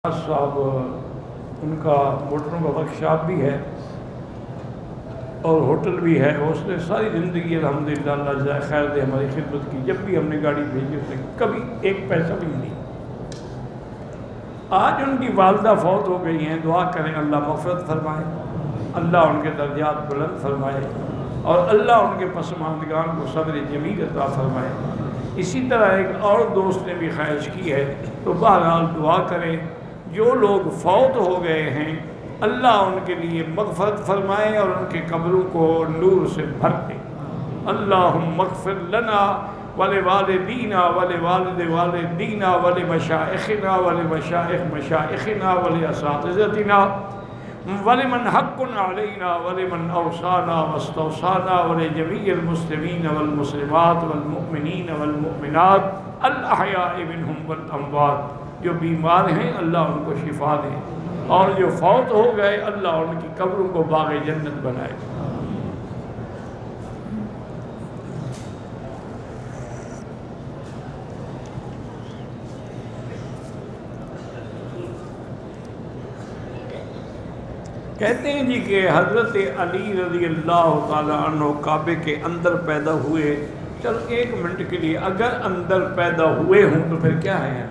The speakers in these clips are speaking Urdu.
صاحب ان کا موٹروں کا ورک شاپ بھی ہے اور ہوٹل بھی ہے. اس نے ساری زندگی الحمدللہ اللہ جزائے خیر دے ہماری خدمت کی. جب بھی ہم نے گاڑی بھیجی اس نے کبھی ایک پیسہ بھی نہیں. آج ان کی والدہ فوت ہو گئی ہیں. دعا کریں اللہ مغفرت فرمائے, اللہ ان کے درجات بلند فرمائے اور اللہ ان کے پسماندگان کو صبر جمیل عطا فرمائے. اسی طرح ایک اور دوست نے بھی خواہش کی ہے, تو بہرحال دعا کریں. جو لوگ فوت ہو گئے ہیں اللہ ان کے لیے مغفرت فرمائے اور ان کے قبروں کو نور سے بھر دے. اللہم اغفر لنا ولوالدینا ولوالد والدینا ولمشائخنا ولمشائخ مشائخنا ولاساتذتنا ولمن حق علینا ولمن اوصانا واستوصانا ولجمیع المسلمین والمسلمات والمؤمنین والمؤمنات الاحیاء منہم والاموات. جو بیمار ہیں اللہ ان کو شفا دے اور جو فوت ہو گئے اللہ ان کی قبروں کو باغ جنت بنائے. کہتے ہیں جی کہ حضرت علی رضی اللہ تعالیٰ عنہ کعبے کے اندر پیدا ہوئے. چلو ایک منٹ کے لیے, اگر اندر پیدا ہوئے ہوں تو پھر کیا ہے؟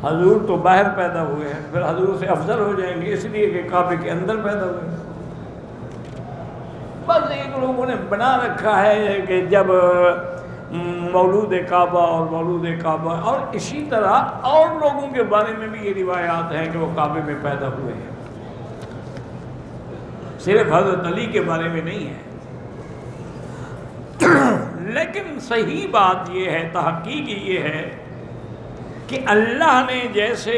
حضور تو باہر پیدا ہوئے ہیں, پھر حضور سے افضل ہو جائیں گے اس لیے کہ کعبے کے اندر پیدا ہوئے. بس ایک لوگوں نے بنا رکھا ہے کہ جب مولود کعبہ اور مولود کعبہ, اور اسی طرح اور لوگوں کے بارے میں بھی یہ روایات ہیں کہ وہ کعبے میں پیدا ہوئے ہیں, صرف حضرت علی کے بارے میں نہیں ہے. لیکن صحیح بات یہ ہے, تحقیق یہ ہے کہ اللہ نے جیسے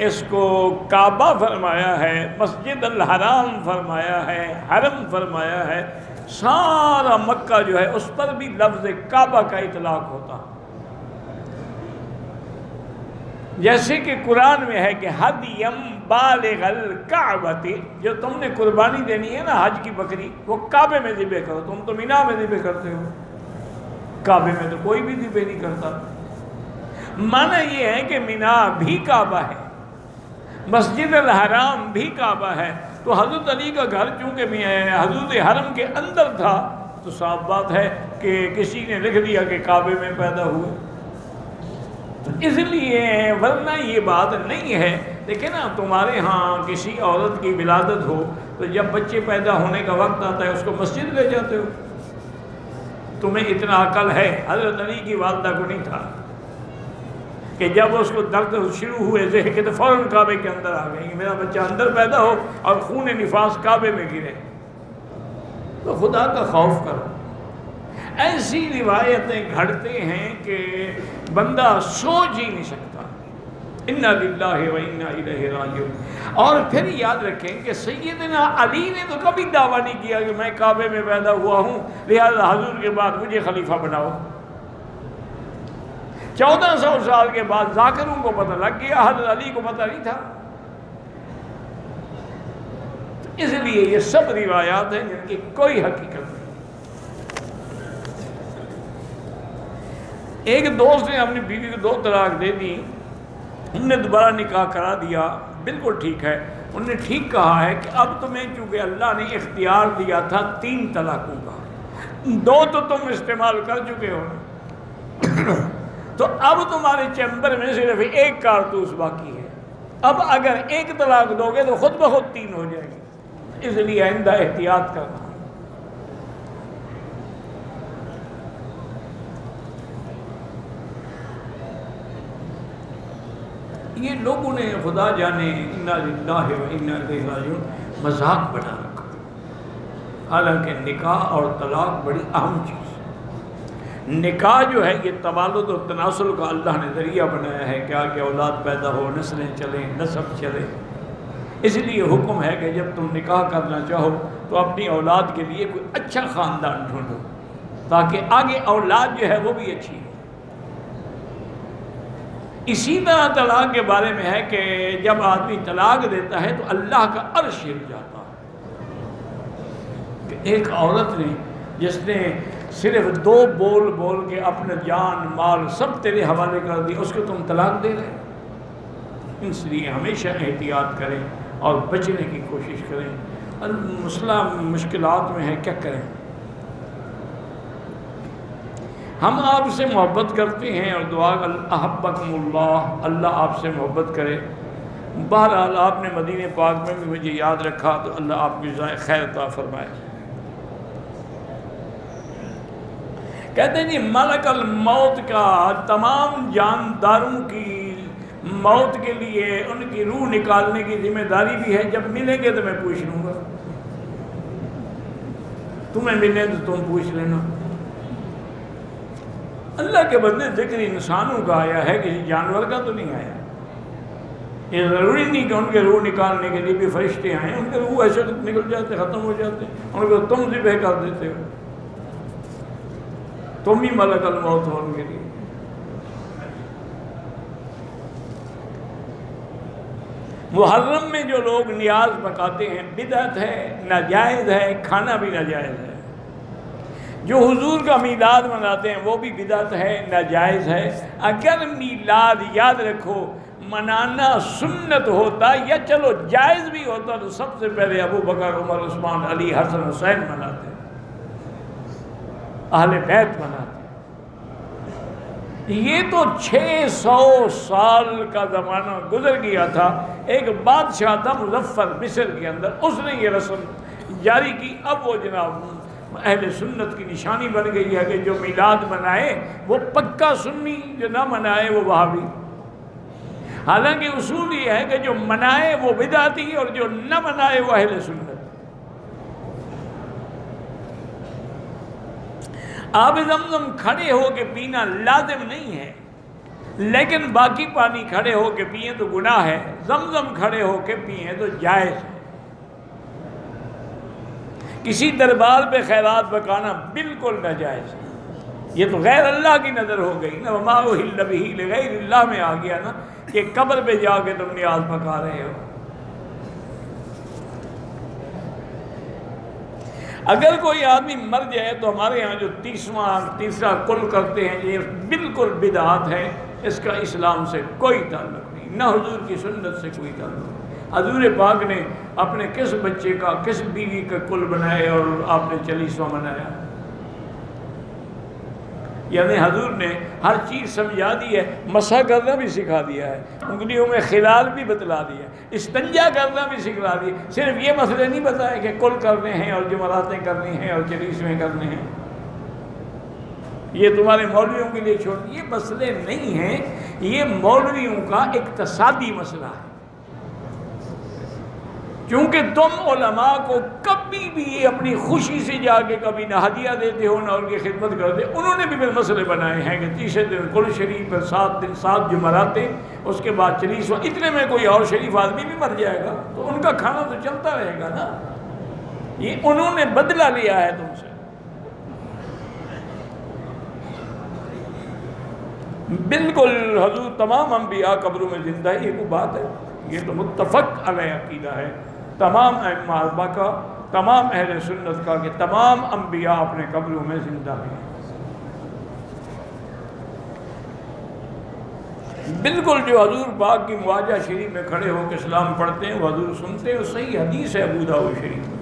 اس کو کعبہ فرمایا ہے, مسجد الحرام فرمایا ہے, حرم فرمایا ہے, سارا مکہ جو ہے اس پر بھی لفظ کعبہ کا اطلاق ہوتا. جیسے کہ قرآن میں ہے کہ حدیم بالغ الکعبۃ, جو تم نے قربانی دینی ہے نا حج کی بکری, وہ کعبے میں ذبح کرو. تم تو مینا میں ذبح کرتے ہو, کعبے میں تو کوئی بھی ذبح نہیں کرتا. معنی یہ ہے کہ مینا بھی کعبہ ہے, مسجد الحرام بھی کعبہ ہے. تو حضرت علی کا گھر چونکہ حضرت حرم کے اندر تھا تو صاف بات ہے کہ کسی نے لکھ دیا کہ کعبے میں پیدا ہوئے. تو اس لیے ورنہ یہ بات نہیں ہے. دیکھیں نا, تمہارے ہاں کسی عورت کی ولادت ہو تو جب بچے پیدا ہونے کا وقت آتا ہے اس کو مسجد لے جاتے ہو. تمہیں اتنا عقل ہے, حضرت علی کی والدہ کو نہیں تھا کہ جب اس کو درد شروع ہوئے ذہن کے تو فوراً کعبے کے اندر آ گئے کہ میرا بچہ اندر پیدا ہو اور خون نفاس کعبے میں گرے. تو خدا کا خوف کرو. ایسی روایتیں گھڑتے ہیں کہ بندہ سوچ ہی نہیں سکتا. انا للہ و انا الیہ راجعون. اور پھر یاد رکھیں کہ سیدنا علی نے تو کبھی دعویٰ نہیں کیا کہ میں کعبے میں پیدا ہوا ہوں لہذا حضور کے بعد مجھے خلیفہ بناؤ. 1400 سال کے بعد ذاکروں کو پتہ لگ گیا, حضرت علی کو پتہ نہیں تھا. اس لیے یہ سب روایات ہیں جن کی کوئی حقیقت نہیں. ایک دوست نے اپنی بیوی کو 2 طلاق دے دی, انہوں نے دوبارہ نکاح کرا دیا, بالکل ٹھیک ہے. انہوں نے ٹھیک کہا ہے کہ اب تمہیں چونکہ اللہ نے اختیار دیا تھا 3 طلاقوں کا, 2 تو تم استعمال کر چکے ہو, تو اب تمہارے چیمبر میں صرف 1 کارتوس باقی ہے. اب اگر 1 طلاق دو گے تو خود بخود 3 ہو جائے گی. اس لیے آئندہ احتیاط کرنا. یہ لوگوں نے خدا جانے انا للہ و انا الیہ راجعون مذاق بنا رکھا. حالانکہ نکاح اور طلاق بڑی اہم چیز. نکاح جو ہے یہ تولد و تناسل کا اللہ نے ذریعہ بنایا ہے کہ آگے اولاد پیدا ہو, نسلیں چلیں, نسب چلے. اس لیے حکم ہے کہ جب تم نکاح کرنا چاہو تو اپنی اولاد کے لیے کوئی اچھا خاندان ڈھونڈو تاکہ آگے اولاد جو ہے وہ بھی اچھی ہو. اسی طرح طلاق کے بارے میں ہے کہ جب آدمی طلاق دیتا ہے تو اللہ کا عرش ہل جاتا ہے. کہ ایک عورت نے جس نے صرف 2 بول بول کے اپنا جان مال سب تیرے حوالے کر دی, اس کو تم طلاق دے رہے. اس لیے ہمیشہ احتیاط کریں اور بچنے کی کوشش کریں۔ مسئلہ مشکلات میں ہے، کیا کریں؟ ہم آپ سے محبت کرتے ہیں اور دعا احبکم اللہ، اللہ آپ سے محبت کرے۔ بہرحال آپ نے مدینہ پاک میں بھی مجھے یاد رکھا تو اللہ آپ کی جزائے خیر عطا فرمائے۔ کہتے ہیں جی ملک الموت کا تمام جانداروں کی موت کے لیے ان کی روح نکالنے کی ذمہ داری بھی ہے۔ جب ملیں گے تو میں پوچھ لوں گا، تمہیں ملیں تو تم پوچھ لینا۔ اللہ کے بندے ذکر انسانوں کا آیا ہے، کسی جانور کا تو نہیں آیا۔ یہ ضروری نہیں کہ ان کے روح نکالنے کے لیے بھی فرشتے آئیں، ان کے روح ایسے نکل جاتے، ختم ہو جاتے، ان کو تم ذبح کر دیتے ہو، تم ہی ملک الموت ہو ان کے لیے۔ محرم میں جو لوگ نیاز پکاتے ہیں بدعت ہے، ناجائز ہے، کھانا بھی ناجائز ہے۔ جو حضور کا میلاد مناتے ہیں وہ بھی بدعت ہے، ناجائز ہے۔ اگر میلاد یاد رکھو منانا سنت ہوتا یا چلو جائز بھی ہوتا تو سب سے پہلے ابو بکر، عمر، عثمان، علی، حسن، حسین مناتے، اہل بیت مناتے۔ یہ تو 600 سال کا زمانہ گزر گیا تھا، ایک بادشاہ تھا مظفر مصر کے اندر، اس نے یہ رسم جاری کی۔ اب وہ جناب اہل سنت کی نشانی بن گئی ہے کہ جو میلاد منائے وہ پکا سنی، جو نہ منائے وہ وہابی۔ حالانکہ اصول یہ ہے کہ جو منائے وہ بدعتی اور جو نہ منائے وہ اہل سنت۔ آب زمزم کھڑے ہو کے پینا لازم نہیں ہے، لیکن باقی پانی کھڑے ہو کے پئیں تو گناہ ہے، زمزم کھڑے ہو کے پئیں تو جائز ہے۔ کسی دربار پہ خیرات پکانا بالکل ناجائز ہے، یہ تو غیر اللہ کی نظر ہو گئی نا، وما اہل بہ لغیر اللہ میں آ گیا نا کہ قبر پہ جا کے تم نیاز پکا رہے ہو۔ اگر کوئی آدمی مر جائے تو ہمارے ہاں جو تیسرا کل کرتے ہیں یہ بالکل بدعات ہے، اس کا اسلام سے کوئی تعلق نہیں، نہ حضور کی سنت سے کوئی تعلق نہیں۔ حضور پاک نے اپنے کس بچے کا، کس بیوی کا کل بنائے اور آپ نے 40واں منایا؟ یعنی حضور نے ہر چیز سمجھا دی ہے، مسح کرنا بھی سکھا دیا ہے، انگلیوں میں خلال بھی بتلا دیا ہے، استنجا کرنا بھی سکھا دیا۔ صرف یہ مسئلے نہیں بتائے کہ کل کرنے ہیں اور جمراتیں کرنی ہیں اور 40ویں کرنے ہیں، یہ تمہارے مولویوں کے لیے چھوڑ، یہ مسئلے نہیں ہیں، یہ مولویوں کا اقتصادی مسئلہ ہے۔ کیونکہ تم علماء کو کبھی بھی اپنی خوشی سے جا کے کبھی نہ ہدیہ دیتے ہو نہ ان کی خدمت کرتے، انہوں نے بھی پھر مسئلے بنائے ہیں کہ تیسرے دن کل شریف، پھر 7 دن 7 جمعراتیں، اس کے بعد 40واں، اتنے میں کوئی اور شریف آدمی بھی مر جائے گا تو ان کا کھانا تو چلتا رہے گا نا۔ یہ انہوں نے بدلہ لیا ہے تم سے۔ بالکل حضور تمام انبیاء قبروں میں زندہ ہے، یہ کوئی بات ہے؟ یہ تو متفق علیہ عقیدہ ہے تمام ائمہ اربعہ کا، تمام اہل سنت کا کہ تمام انبیاء اپنے قبروں میں زندہ ہیں۔ بالکل جو حضور پاک کی مواجہ شریف میں کھڑے ہو کے سلام پڑھتے ہیں وہ حضور سنتے ہیں، وہ صحیح حدیث ہے ابو داؤد شریف میں۔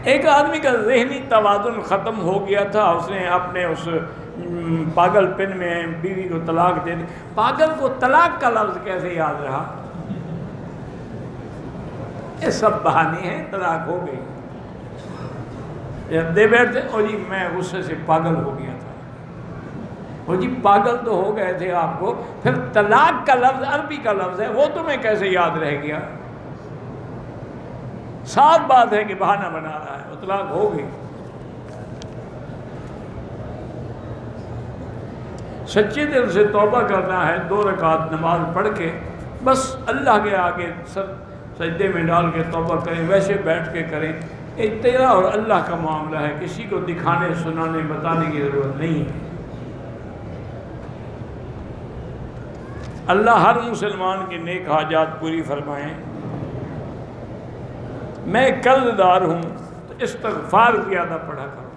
ایک آدمی کا ذہنی توازن ختم ہو گیا تھا، اس نے اپنے اس پاگل پن میں بیوی کو طلاق دے دی۔ پاگل کو طلاق کا لفظ کیسے یاد رہا؟ یہ سب بہانے ہیں، طلاق ہو گئی۔ جب دے بیٹھتے او جی میں غصے سے پاگل ہو گیا تھا، او جی پاگل تو ہو گئے تھے آپ کو، پھر طلاق کا لفظ عربی کا لفظ ہے، وہ تمہیں کیسے یاد رہ گیا؟ صاف بات ہے کہ بہانہ بنا رہا ہے، اطلاق ہو گئی۔ سچے دل سے توبہ کرنا ہے، 2 رکعت نماز پڑھ کے بس اللہ کے آگے سر سجدے میں ڈال کے توبہ کریں، ویسے بیٹھ کے کریں۔ ایک تیرا اور اللہ کا معاملہ ہے، کسی کو دکھانے، سنانے، بتانے کی ضرورت نہیں ہے۔ اللہ ہر مسلمان کی نیک حاجات پوری فرمائیں۔ میں قرض دار ہوں تو استغفار زیادہ پڑھا کرو۔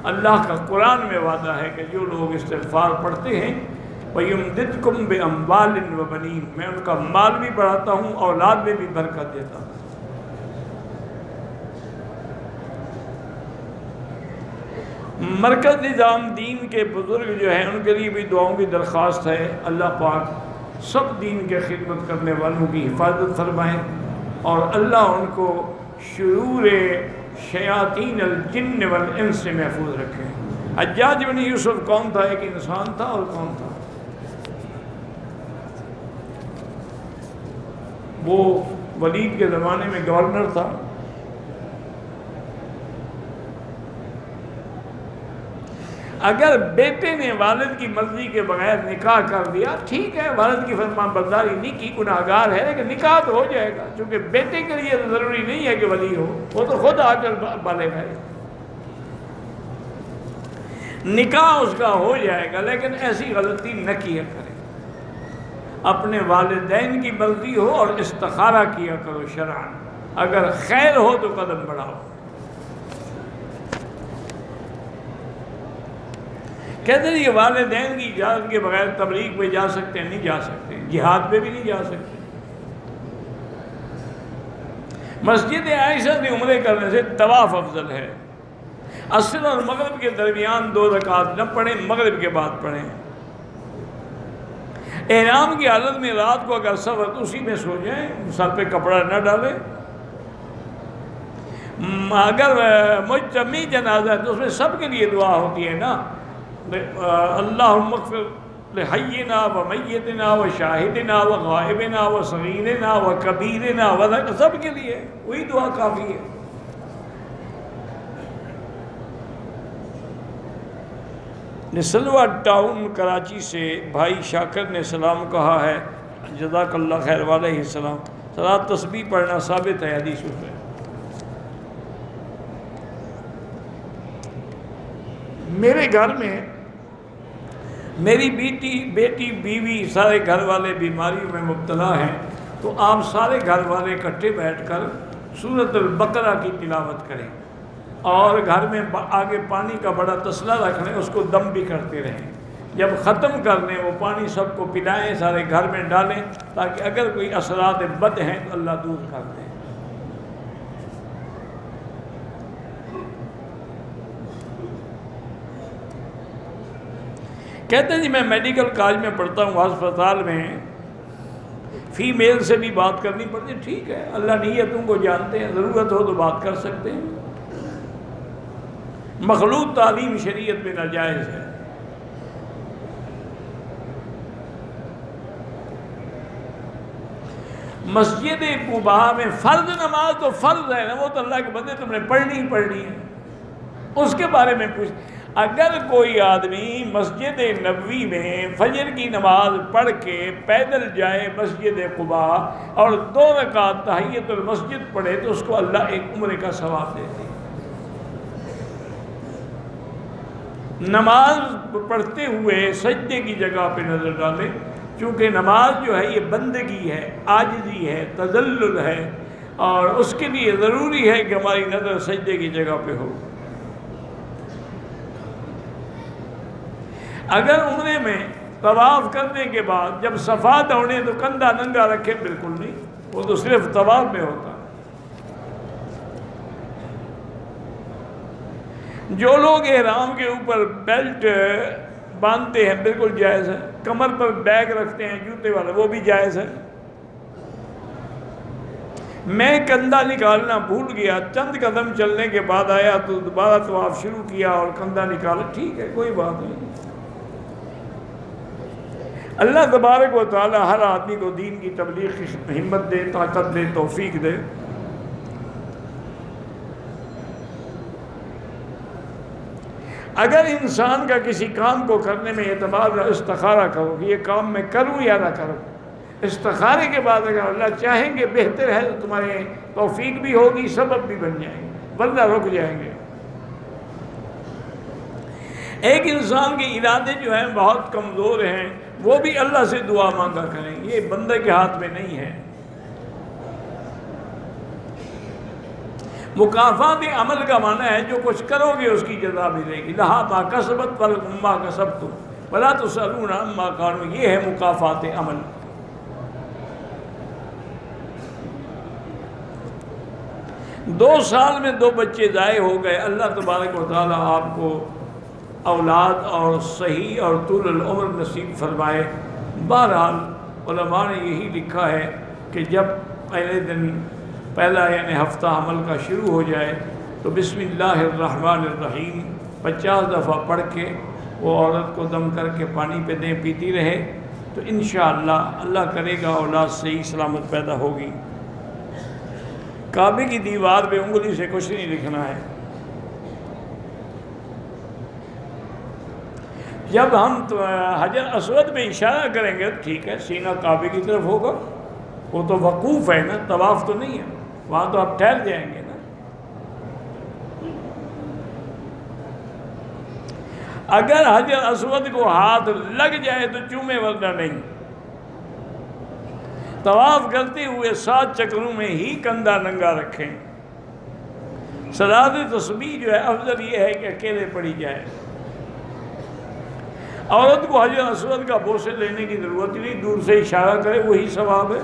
اللہ کا قرآن میں وعدہ ہے کہ جو لوگ استغفار پڑھتے ہیں وَيُمْدِدْكُمْ بِأَمْوَالٍ وَبَنِينَ، میں ان کا مال بھی بڑھاتا ہوں، اولاد میں بھی برکت دیتا ہوں۔ مرکز نظام دین کے بزرگ جو ہیں ان کے لیے بھی دعاؤں کی درخواست ہے، اللہ پاک سب دین کے خدمت کرنے والوں کی حفاظت فرمائیں اور اللہ ان کو شرور شیاطین الجن والانس سے محفوظ رکھے۔ حجاج بن یوسف کون تھا؟ ایک انسان تھا اور کون تھا؟ وہ ولید کے زمانے میں گورنر تھا۔ اگر بیٹے نے والد کی مرضی کے بغیر نکاح کر دیا ٹھیک ہے، والد کی فرمان برداری نہیں کی، گناہگار ہے، لیکن نکاح تو ہو جائے گا، چونکہ بیٹے کے لیے ضروری نہیں ہے کہ ولی ہو، وہ تو خود آ کر بالے گا، نکاح اس کا ہو جائے گا، لیکن ایسی غلطی نہ کیا کرے۔ اپنے والدین کی مرضی ہو اور استخارہ کیا کرو شرعاً، اگر خیر ہو تو قدم بڑھاؤ۔ کہتے ہیں کہ والدین کی اجازت کے بغیر تبلیغ پہ جا سکتے ہیں؟ نہیں جا سکتے، جہاد پہ بھی نہیں جا سکتے۔ مسجد عائشہ سے عمرے کرنے سے طواف افضل ہے۔ عصر اور مغرب کے درمیان 2 رکعت نہ پڑھیں، مغرب کے بعد پڑھیں۔ احرام کی حالت میں رات کو اگر سفر تو اسی میں سو جائیں، سر پہ کپڑا نہ ڈالیں۔ اگر مجتمعی جنازہ ہے تو اس میں سب کے لیے دعا ہوتی ہے نا، اللہم اغفر لحینا و میتنا و شاہدنا و غائبنا و صغیرنا و کبیرنا و سب کے لیے وہی دعا کافی ہے۔ نسلوا ٹاؤن کراچی سے بھائی شاکر نے سلام کہا ہے، جزاک اللہ خیر وعلیہ السلام۔ صلاۃ تسبیح پڑھنا ثابت ہے حدیث میں۔ میرے گھر میں میری بیٹی بیوی سارے گھر والے بیماریوں میں مبتلا ہیں، تو آپ سارے گھر والے اکٹھے بیٹھ کر سورۃ البقرہ کی تلاوت کریں اور گھر میں آگے پانی کا بڑا تسلا رکھ لیں، اس کو دم بھی کرتے رہیں۔ جب ختم کر لیں وہ پانی سب کو پلائیں، سارے گھر میں ڈالیں، تاکہ اگر کوئی اثرات بد ہیں تو اللہ دور کر دیں۔ کہتے ہیں جی میں میڈیکل کالج میں پڑھتا ہوں، ہسپتال میں فیمیل سے بھی بات کرنی پڑتی ہے، ٹھیک ہے، اللہ نیتوں کو جانتے ہیں، ضرورت ہو تو بات کر سکتے ہیں۔ مخلوط تعلیم شریعت میں ناجائز ہے۔ مسجد قباء میں فرض نماز تو فرض ہے نا، وہ تو اللہ کے بندے تم نے پڑھنی ہی پڑھنی ہے، اس کے بارے میں پوچھ۔ اگر کوئی آدمی مسجد نبوی میں فجر کی نماز پڑھ کے پیدل جائے مسجد قباء اور 2 رکعت تحیۃ المسجد پڑھے تو اس کو اللہ ایک عمرے کا ثواب دیتے ہیں۔ نماز پڑھتے ہوئے سجدے کی جگہ پہ نظر ڈالیں، چونکہ نماز جو ہے یہ بندگی ہے، عاجزی ہے، تذلل ہے، اور اس کے لیے ضروری ہے کہ ہماری نظر سجدے کی جگہ پہ ہو۔ اگر عمرے میں طواف کرنے کے بعد جب صفا دوڑیں تو کندھا ننگا رکھیں، بالکل نہیں، وہ تو صرف طواف میں ہوتا۔ جو لوگ احرام کے اوپر بیلٹ باندھتے ہیں بالکل جائز ہے، کمر پر بیگ رکھتے ہیں جوتے والا وہ بھی جائز ہے۔ میں کندھا نکالنا بھول گیا، چند قدم چلنے کے بعد آیا تو دوبارہ طواف شروع کیا اور کندھا نکالا، ٹھیک ہے، کوئی بات نہیں۔ اللہ تبارک و تعالی ہر آدمی کو دین کی تبلیغ کی ہمت دے، طاقت دے، توفیق دے۔ اگر انسان کا کسی کام کو کرنے میں اعتماد اور استخارہ کرو کہ یہ کام میں کروں یا نہ کروں، استخارے کے بعد اگر اللہ چاہیں گے بہتر ہے تو تمہارے توفیق بھی ہوگی، سبب بھی بن جائیں گے، ورنہ رک جائیں گے۔ ایک انسان کے ارادے جو ہیں بہت کمزور ہیں، وہ بھی اللہ سے دعا مانگا کریں، یہ بندے کے ہاتھ میں نہیں ہے۔ مکافات عمل کا معنی ہے جو کچھ کرو گے اس کی جزا ملے گی، لہا ما کسبت ولکم ما کسبتم ولا تسألون عما كانوا، یہ ہے مکافات عمل۔ 2 سال میں 2 بچے ضائع ہو گئے، اللہ تبارک و تعالیٰ آپ کو اولاد اور صحیح اور طول العمر نصیب فرمائے۔ بہرحال علماء نے یہی لکھا ہے کہ جب پہلے دن پہلا یعنی ہفتہ حمل کا شروع ہو جائے تو بسم اللہ الرحمن الرحیم 50 دفعہ پڑھ کے وہ عورت کو دم کر کے پانی پہ دیں، پیتی رہے تو انشاءاللہ اللہ کرے گا اولاد صحیح سلامت پیدا ہوگی۔ کعبے کی دیوار پہ انگلی سے کچھ نہیں لکھنا ہے۔ جب ہم حجر اسود پہ اشارہ کریں گے ٹھیک ہے، سینہ کعبے کی طرف ہوگا، وہ تو وقوف ہے نا، طواف تو نہیں ہے، وہاں تو آپ ٹھہر جائیں گے نا۔ اگر حجر اسود کو ہاتھ لگ جائے تو چومے، ورنہ نہیں۔ طواف کرتے ہوئے 7 چکروں میں ہی کندھا ننگا رکھیں۔ صلاۃ تسبیح جو ہے افضل یہ ہے کہ اکیلے پڑھی جائے۔ عورت کو حجر اسود کا بوسے لینے کی ضرورت نہیں، دور سے اشارہ کرے وہی ثواب ہے۔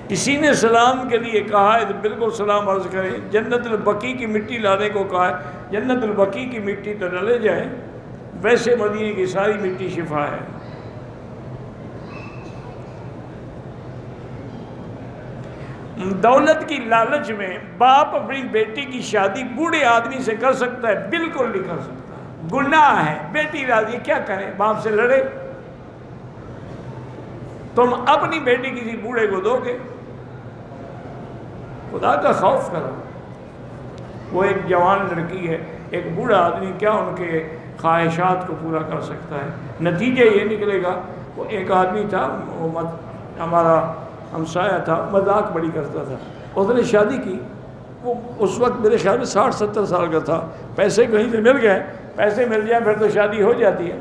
کسی نے سلام کے لیے کہا ہے تو بالکل سلام عرض کریں۔ جنت البقیع کی مٹی لانے کو کہا ہے، جنت البقیع کی مٹی تو ڈلے جائے، ویسے مدینے کی ساری مٹی شفا ہے۔ دولت کی لالچ میں باپ اپنی بیٹی کی شادی بوڑھے آدمی سے کر سکتا ہے؟ بالکل نہیں کر سکتا، گناہ ہے۔ بیٹی راضی کیا کرے، باپ سے لڑے؟ تم اپنی بیٹی کسی بوڑھے کو دو گے؟ خدا کا خوف کرو۔ وہ ایک جوان لڑکی ہے، ایک بوڑھا آدمی کیا ان کے خواہشات کو پورا کر سکتا ہے؟ نتیجہ یہ نکلے گا۔ وہ ایک آدمی تھا، وہ ہمارا ہمسایہ تھا، مذاق بڑی کرتا تھا، اس نے شادی کی۔ وہ اس وقت میرے خیال میں 60-70 سال کا تھا، پیسے کہیں سے مل گئے، پیسے مل جائیں پھر تو شادی ہو جاتی ہے۔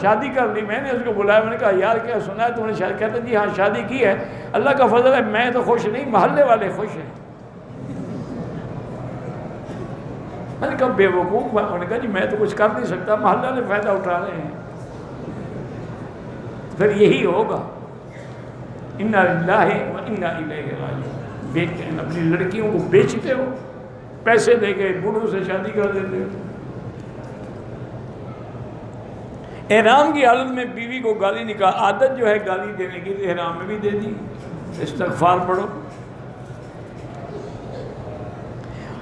شادی کر لی، میں نے اس کو بلایا، میں نے کہا یار کیا سنا ہے تم نے شادی؟ کہتا جی ہاں شادی کی ہے، اللہ کا فضل ہے میں تو خوش نہیں، محلے والے خوش ہیں۔ میں نے کہا بے وقوف، میں نے کہا جی میں تو کچھ کر نہیں سکتا، محلہ والے فائدہ اٹھا رہے ہیں۔ پھر یہی ہوگا، انا للہ و انا الیہ راجعون۔ اپنی لڑکیوں کو بیچتے ہو، پیسے دے کے بوڑھوں سے شادی کر دیتے ہو۔ احرام کی حالت میں بیوی کو گالی نکال، عادت جو ہے گالی دینے کی، احرام میں بھی دے دی۔ استغفار پڑھو۔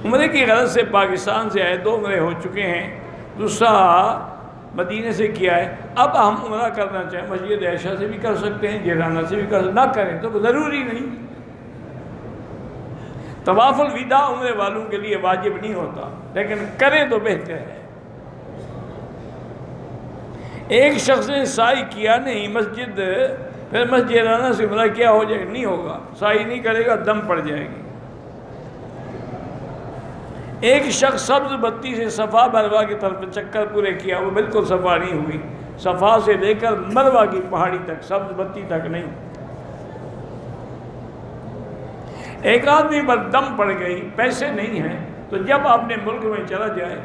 عمرے کی غرض سے پاکستان سے آئے، 2 عمرے ہو چکے ہیں، دوسرا مدینے سے کیا ہے۔ اب ہم عمرہ کرنا چاہیں مسجد عائشہ سے بھی کر سکتے ہیں، جیرانہ سے بھی کر سکتے ہیں، نہ کریں تو ضروری نہیں۔ طواف الوداع عمرے والوں کے لیے واجب نہیں ہوتا، لیکن کریں تو بہتر ہے۔ ایک شخص نے سعی کیا نہیں مسجد، پھر مسجد جیرانہ سے عمرہ کیا ہو جائے؟ نہیں ہوگا، سعی نہیں کرے گا دم پڑ جائے گی۔ ایک شخص سبز بتی سے صفا مروا کی طرف چکر پورے کیا، وہ بالکل صفا نہیں ہوئی، صفا سے لے کر مروا کی پہاڑی تک، سبز بتی تک نہیں۔ ایک آدمی پر دم پڑ گئی، پیسے نہیں ہیں، تو جب اپنے ملک میں چلا جائے،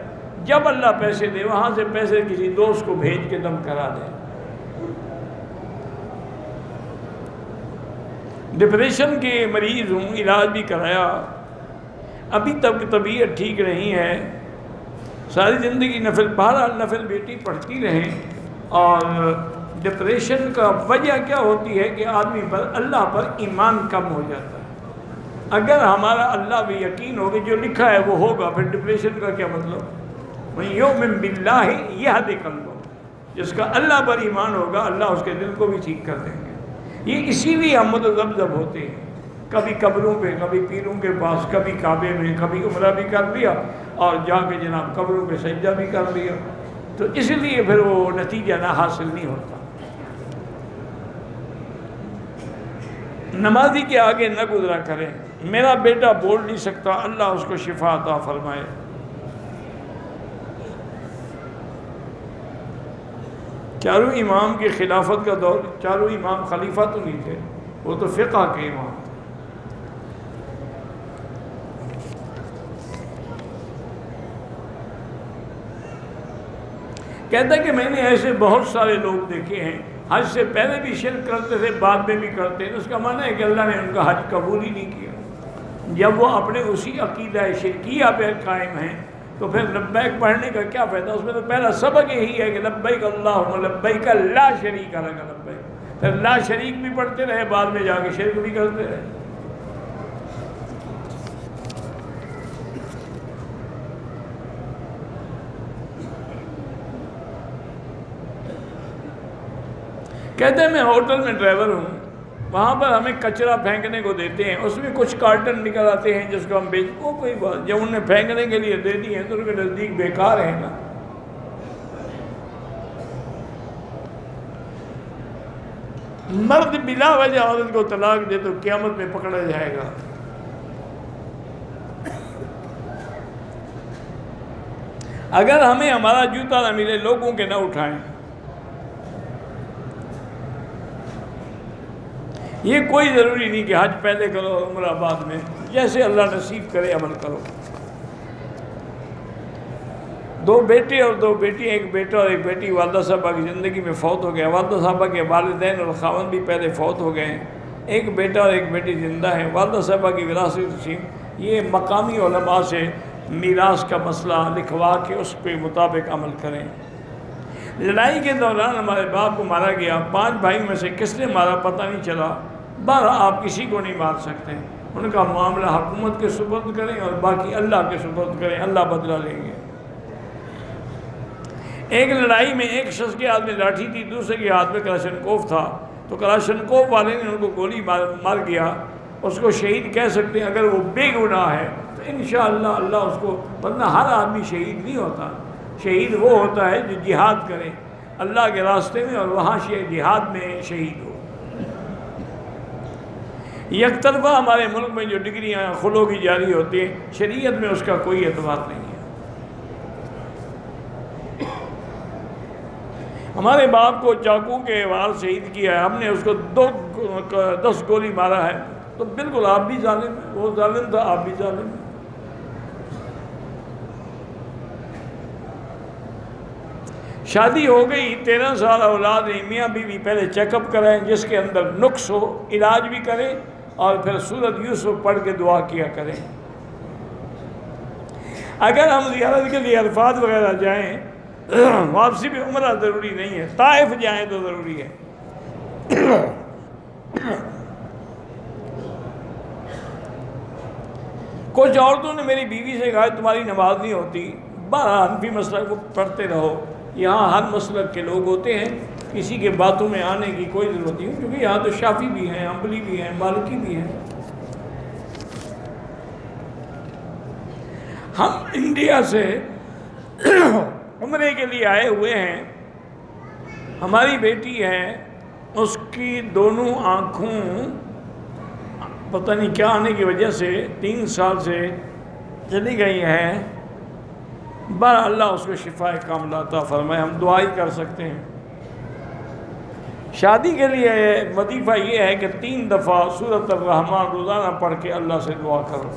جب اللہ پیسے دے وہاں سے پیسے کسی دوست کو بھیج کے دم کرا دے۔ ڈپریشن کے مریض ہوں، علاج بھی کرایا، ابھی تک طبیعت ٹھیک نہیں ہے، ساری زندگی نفل، بہرحال نفل بیٹی پڑھتی رہیں۔ اور ڈپریشن کا وجہ کیا ہوتی ہے کہ آدمی پر اللہ پر ایمان کم ہو جاتا ہے۔ اگر ہمارا اللہ بھی یقین ہوگا جو لکھا ہے وہ ہوگا، پھر ڈپریشن کا کیا مطلب؟ وَمَن يُؤْمِن بِاللَّهِ يَهْدِ قَلْبَهُ، جس کا اللہ پر ایمان ہوگا اللہ اس کے دل کو بھی ٹھیک کر دیں گے۔ یہ اسی لیے ہم متذبذب ہوتے ہیں، کبھی قبروں پہ، کبھی پیروں کے پاس، کبھی کعبے میں، کبھی عمرہ بھی کر لیا اور جا کے جناب قبروں پہ سجدہ بھی کر لیا، تو اس لیے پھر وہ نتیجہ نہ حاصل نہیں ہوتا۔ نمازی کے آگے نہ گزرا کریں، میرا بیٹا بول نہیں سکتا، اللہ اس کو شفا عطا فرمائے۔ چاروں امام کی خلافت کا دور، چاروں امام خلیفہ تو نہیں تھے، وہ تو فقہ کے امام تھے۔ کہتا ہے کہ میں نے ایسے بہت سارے لوگ دیکھے ہیں حج سے پہلے بھی شرک کرتے تھے، بعد میں بھی کرتے ہیں، اس کا معنی ہے کہ اللہ نے ان کا حج قبول ہی نہیں کیا۔ جب وہ اپنے اسی عقیدہ شرکیہ پہ قائم ہیں تو پھر لبیک پڑھنے کا کیا فائدہ؟ اس میں تو پہلا سبق یہی ہے کہ لبیک اللہم لبیک لا شریک لک لبیک، پھر لا شریک بھی پڑھتے رہے، بعد میں جا کے شرک بھی کرتے رہے۔ کہتے ہیں میں ہوٹل میں ڈرائیور ہوں، وہاں پر ہمیں کچرا پھینکنے کو دیتے ہیں، اس میں کچھ کارٹن نکل آتے ہیں جس کو ہم وہ کوئی بات، جب انہیں پھینکنے کے لیے دے دی ہیں تو ان کے نزدیک بیکار ہے نا۔ مرد بلا وجہ عورت کو طلاق دے تو قیامت میں پکڑا جائے گا۔ اگر ہمیں ہمارا جوتا نہ ملے لوگوں کے نہ اٹھائیں، یہ کوئی ضروری نہیں کہ حج پہلے کرو اور عمرہ بعد میں، جیسے اللہ نصیب کرے عمل کرو۔ دو بیٹے اور دو بیٹی، ایک بیٹا اور ایک بیٹی والدہ صاحبہ کی زندگی میں فوت ہو گئے، والدہ صاحبہ کے والدین اور خاوند بھی پہلے فوت ہو گئے ہیں، ایک بیٹا اور ایک بیٹی زندہ ہیں، والدہ صاحبہ کی وراثت تقسیم، یہ مقامی علماء سے میراث کا مسئلہ لکھوا کے اس پہ مطابق عمل کریں۔ لڑائی کے دوران ہمارے باپ کو مارا گیا، 5 بھائیوں میں سے کس نے مارا پتہ نہیں چلا، بہرحال آپ کسی کو نہیں مار سکتے، ان کا معاملہ حکومت کے سپرد کریں اور باقی اللہ کے سپرد کریں، اللہ بدلہ لیں گے۔ ایک لڑائی میں ایک شخص کے ہاتھ میں لاٹھی تھی، دوسرے کے ہاتھ میں کلاشنکوف تھا، تو کلاشنکوف والے نے ان کو گولی مار گیا، اس کو شہید کہہ سکتے ہیں اگر وہ بے گناہ ہے تو انشاءاللہ اللہ اس کو، ورنہ ہر آدمی شہید نہیں ہوتا، شہید وہ ہوتا ہے جو جہاد کرے اللہ کے راستے میں اور وہاں جہاد میں شہید ہو۔ یک طرفہ ہمارے ملک میں جو ڈگریاں خلو کی جاری ہوتی ہیں، شریعت میں اس کا کوئی اعتبار نہیں ہے۔ ہمارے باپ کو چاقو کے وار شہید کیا ہے، ہم نے اس کو 10 گولی مارا ہے، تو بالکل آپ بھی ظالم ہیں، وہ ظالم تھا آپ بھی ظالم ہیں۔ شادی ہو گئی، 13 سال اولاد ہیں، میاں بیوی پہلے چیک اپ کرائیں، جس کے اندر نقص ہو علاج بھی کریں اور پھر سورۃ یوسف پڑھ کے دعا کیا کریں۔ اگر ہم زیارت کے لیے عرفات وغیرہ جائیں، واپسی بھی عمرہ ضروری نہیں ہے، طائف جائیں تو ضروری ہے۔ کچھ عورتوں نے میری بیوی سے کہا تمہاری نماز نہیں ہوتی، بہرحال حنفی مسلک کو پڑھتے رہو، یہاں ہر مسلک کے لوگ ہوتے ہیں، کسی کے باتوں میں آنے کی کوئی ضرورت نہیں، کیونکہ یہاں تو شافعی بھی ہیں، حنبلی بھی ہیں، مالکی بھی ہیں۔ ہم انڈیا سے عمرے کے لیے آئے ہوئے ہیں، ہماری بیٹی ہے، اس کی دونوں آنکھوں پتہ نہیں کیا آنے کی وجہ سے 3 سال سے چلی گئی ہیں، بہرحال اللہ اس کو شفا کاملہ عطا فرمائے، ہم دعا ہی کر سکتے ہیں۔ شادی کے لیے وظیفہ یہ ہے کہ 3 دفعہ سورۃ الرحمن روزانہ پڑھ کے اللہ سے دعا کرو۔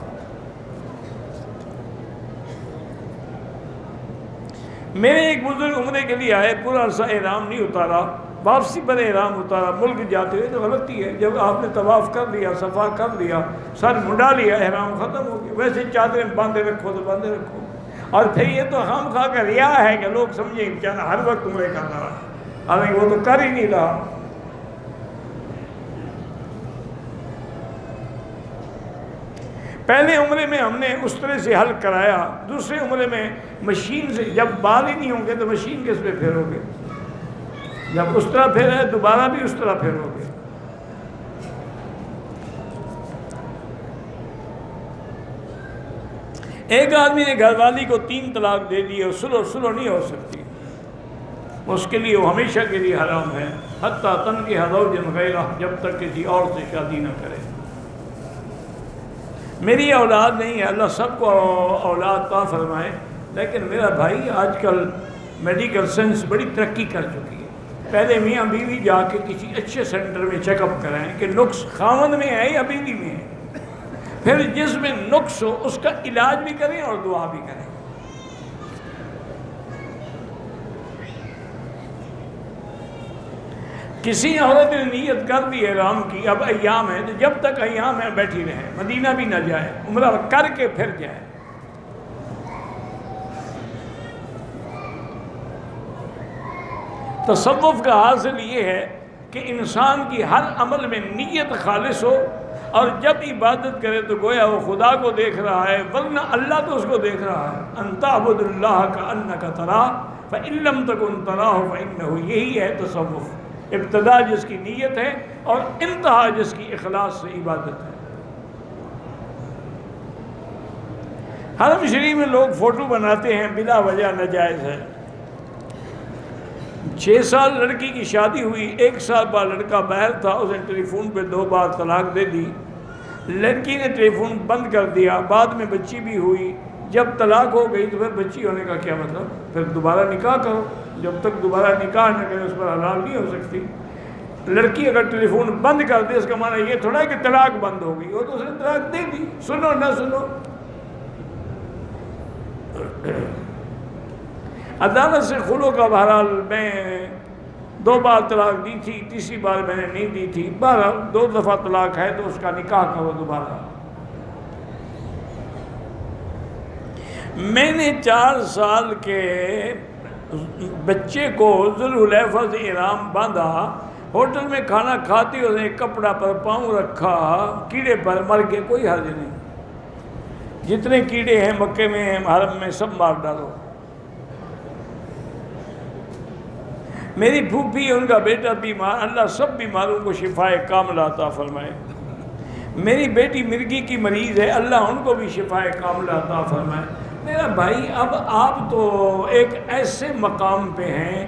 میرے ایک بزرگ عمرے کے لیے آئے، پورا عرصہ احرام نہیں اتارا، واپسی پر احرام اتارا، ملک جاتے ہوئے تو غلطی ہے، جب آپ نے طواف کر لیا، صفا کر لیا، سر منڈا لیا، احرام ختم ہو گیا، ویسے چادریں باندھے رکھو تو باندھے رکھو، اور پھر یہ تو خام خواہ کا ریا ہے کہ لوگ سمجھیں بیچارہ ہر وقت عمرے کر رہا ہے، حالانکہ وہ تو کر ہی نہیں رہا۔ پہلے عمرے میں ہم نے اس طرح سے حل کرایا، دوسرے عمرے میں مشین سے، جب بال ہی نہیں ہوں گے تو مشین کس پہ پھیرو گے؟ جب اس طرح پھیرے دوبارہ بھی اس طرح پھیرو گے۔ ایک آدمی نے گھر والی کو 3 طلاق دے دی اور سلو نہیں ہو سکتی، اس کے لیے وہ ہمیشہ کے لیے حرام ہے، حتیٰ تنکح زوجا غیرہ، جب تک کسی اور سے شادی نہ کرے۔ میری اولاد نہیں ہے، اللہ سب کو اولاد عطا فرمائے، لیکن میرا بھائی آج کل میڈیکل سائنس بڑی ترقی کر چکی ہے، پہلے میاں بیوی جا کے کسی اچھے سینٹر میں چیک اپ کرائیں کہ نقص خاوند میں ہے یا بیوی میں ہے، پھر جس میں نقص ہو اس کا علاج بھی کریں اور دعا بھی کریں۔ کسی عورت نے نیت کر دی احرام کی، اب ایام ہے تو جب تک ایام ہے بیٹھی رہے، مدینہ بھی نہ جائے، عمرہ کر کے پھر جائے۔ تصوف کا حاصل یہ ہے کہ انسان کی ہر عمل میں نیت خالص ہو، اور جب عبادت کرے تو گویا وہ خدا کو دیکھ رہا ہے، ورنہ اللہ تو اس کو دیکھ رہا ہے۔ ان تعبد اللہ کأنک تراہ فإن لم تکن تراہ فإنہ، یہی ہے تصوف، ابتدا جس کی نیت ہے اور انتہا جس کی اخلاص سے عبادت ہے۔ حرم شریف میں لوگ فوٹو بناتے ہیں، بلا وجہ ناجائز ہے۔ 6 سال لڑکی کی شادی ہوئی، 1 سال بعد لڑکا باہر تھا، اس نے ٹیلی فون پہ 2 بار طلاق دے دی، لڑکی نے ٹیلی فون بند کر دیا، بعد میں بچی بھی ہوئی، جب طلاق ہو گئی تو پھر بچی ہونے کا کیا مطلب؟ پھر دوبارہ نکاح کرو، جب تک دوبارہ نکاح نہ کرے اس پر حلال نہیں ہو سکتی۔ لڑکی اگر ٹیلی فون بند کر دے اس کا معنی یہ تھوڑا ہے کہ طلاق بند ہو گئی، وہ تو اس نے طلاق دے دی، سنو نہ سنو۔ عدالت سے خلو کا بہرحال میں 2 بار طلاق دی تھی، تیسری بار میں نے نہیں دی تھی، بہرحال 2 دفعہ طلاق ہے تو اس کا نکاح کرو دوبارہ۔ میں نے 4 سال کے بچے کو ذوالحلیفہ سے احرام باندھا، ہوٹل میں کھانا کھاتے اس نے کپڑا پر پاؤں رکھا، کیڑے پر مر گئے، کوئی حرج نہیں، جتنے کیڑے ہیں مکے میں حرم میں سب مار ڈالو۔ میری پھوپھی ان کا بیٹا بیمار، اللہ سب بیماروں کو شفائے کاملہ عطا فرمائے۔ میری بیٹی مرگی کی مریض ہے، اللہ ان کو بھی شفائے کاملہ عطا فرمائے۔ میرا بھائی اب آپ تو ایک ایسے مقام پہ ہیں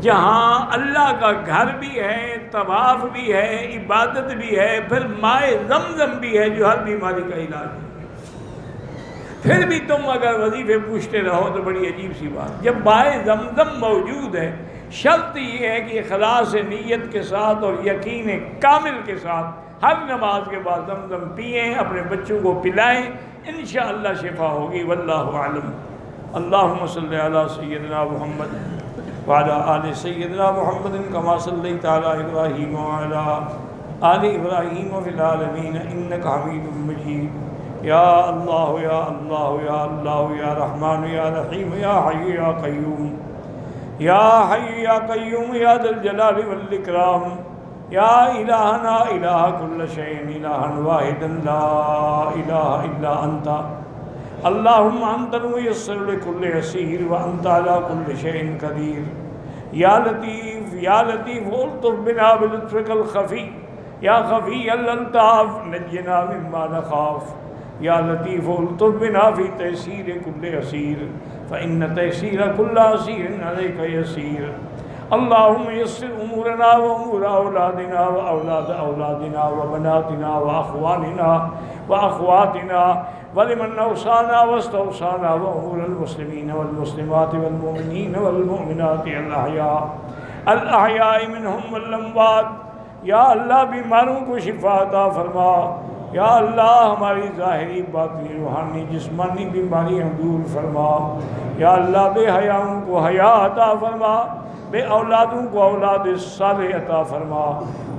جہاں اللہ کا گھر بھی ہے، طواف بھی ہے، عبادت بھی ہے، پھر مائے زمزم بھی ہے جو ہر بیماری کا علاج ہے۔ پھر بھی تم اگر وظیفے پوچھتے رہو تو بڑی عجیب سی بات۔ جب مائے زمزم موجود ہے، شرط یہ ہے کہ اخلاص نیت کے ساتھ اور یقین کامل کے ساتھ ہر نماز کے بعد زمزم پئیں، اپنے بچوں کو پلائیں، انشاءاللہ شفا ہوگی، واللہ اعلم۔ اللہم صلی علی سیدنا محمد وعلی آل سیدنا محمد کما صلیت علی ابراہیم وعلی آل ابراہیم فی العالمین انک حمید مجید۔ یا اللہ یا اللہ یا اللہ یا رحمان یا رحیم یا حی یا قیوم یا حی یا قیوم یا ذا الجلال والاکرام، یا الہنا الہ کل شیء الہا واحدا لا الہ الا انت، اللہم انت الميسر لكل عسیر وانت على كل شیء قدیر۔ یا لطیف یا لطیف الطف بنا بلطفک الخفی، یا خفی الالطاف نجنا مما نخاف، یا لطیف الطف بنا فی تیسیر کل عسیر فإن تیسیر کل عسیر علیک یسیر۔ اللہم یسر امورنا و امور اولادنا و اولاد اولادنا و بناتنا و اخواننا و اخواتنا ولمن اوصانا واستوصانا و امور المسلمین والمسلمات والمؤمنین والمؤمنات الاحیاء منہم والاموات۔ یا اللہ بیماروں کو شفا عطا فرما، یا اللہ ہماری ظاہری باطنی روحانی جسمانی بیماریاں دور فرما، یا اللہ بے حیاؤں کو حیا عطا فرما، بے اولادوں کو اولاد صالح عطا فرما،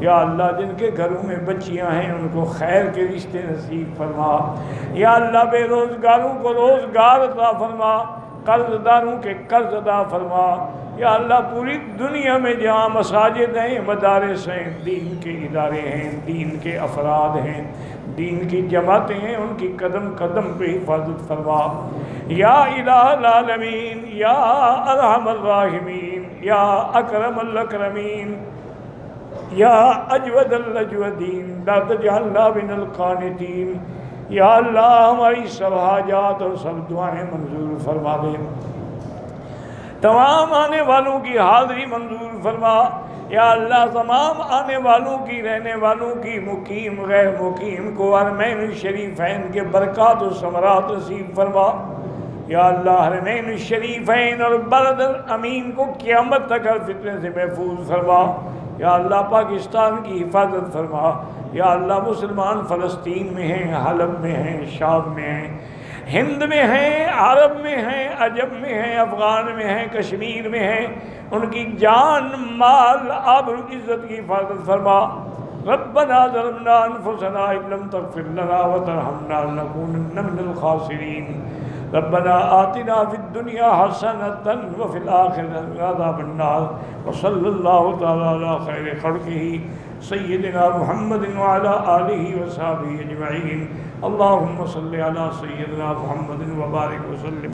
یا اللہ جن کے گھروں میں بچیاں ہیں ان کو خیر کے رشتے نصیب فرما، یا اللہ بے روزگاروں کو روزگار عطا فرما، قرض داروں کے قرض عطا فرما، یا اللہ پوری دنیا میں جہاں مساجد ہیں، مدارس ہیں، دین کے ادارے ہیں، دین کے افراد ہیں، دین کی جماعتیں ہیں، ان کی قدم قدم پہ حفاظت فرما، یا الہ العالمین، یا ارحم الراحمین، یا اکرم الاکرمین، یا اجود الاجودین، لا تجعلنا من القانتین۔ یا اللہ ہماری سب حاجات اور سب دعائیں منظور فرما دے، تمام آنے والوں کی حاضری منظور فرما، یا اللہ تمام آنے والوں کی، رہنے والوں کی، مقیم غیر مقیم کو حرمین الشریفین کے برکات و ثمرات نصیب فرما، یا اللہ حرمین الشریفین اور بلد الامین کو قیامت تک ہر فتنے سے محفوظ فرما، یا اللہ پاکستان کی حفاظت فرما، یا اللہ مسلمان فلسطین میں ہیں، حلب میں ہیں، شام میں ہیں، ہند میں ہیں، عرب میں ہیں، عجم میں ہیں، افغان میں ہیں، کشمیر میں ہیں، ان کی جان مال آبرو عزت کی حفاظت فرما۔ ربنا ظلمنا انفسنا ان لم تغفر لنا وترحمنا لنكونن من الخاسرین۔ ربنا آتنا فی الدنیا حسنة وفی الآخرة عذاب النار، وصلی اللہ تعالی علی خیر خلقہ سیدنا محمد وعلى آلہ وصحبہ اجمعین۔ اللہم صلی علی سیدنا محمد وبارک وسلم۔